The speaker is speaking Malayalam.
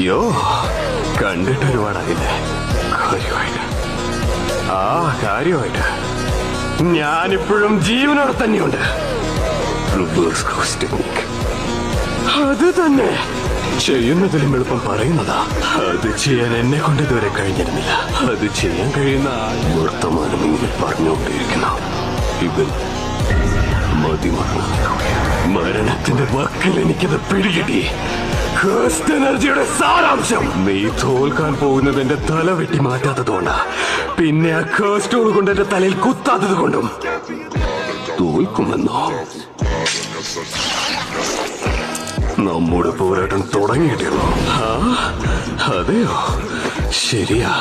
യോ കണ്ടിട്ട് ഒരുപാടായില്ലേ? കാര്യമായിട്ട് കാര്യമായിട്ട് ഞാനിപ്പോഴും ജീവനോടെ തന്നെയുണ്ട്. റിവേഴ്സ് ക്രോസ് ടെക്നിക് അത് തന്നെ ചെയ്യുന്നതിലും എളുപ്പം പറയുന്നതാ. അത് ചെയ്യാൻ എന്നെ കൊണ്ട് ഇതുവരെ കഴിഞ്ഞിരുന്നില്ല. അത് ചെയ്യാൻ കഴിയുന്ന വർത്തമാനം ഇങ്ങനെ പറഞ്ഞുകൊണ്ടിരിക്കുന്ന ഇവൻ മതിമറന്നു. മരണത്തിന്റെ വക്കിൽ എനിക്കത് പിടികിട്ടി. ഹേസ്റ്റ് എനർജിയുടെ സാരാംശം. നീ തോൽക്കാൻ പോകുന്നത് എന്റെ തല വെട്ടി മാറ്റാത്തതുകൊണ്ടാ. പിന്നെ ആ കേസ്റ്റോൾ കൊണ്ട് എന്റെ തലയിൽ കുത്താത്തത് കൊണ്ടും. തോൽക്കുമെന്നോ? നമ്മുടെ പോരാട്ടം തുടങ്ങിയിട്ടേളൂ. അതെയോ? ശരിയാ.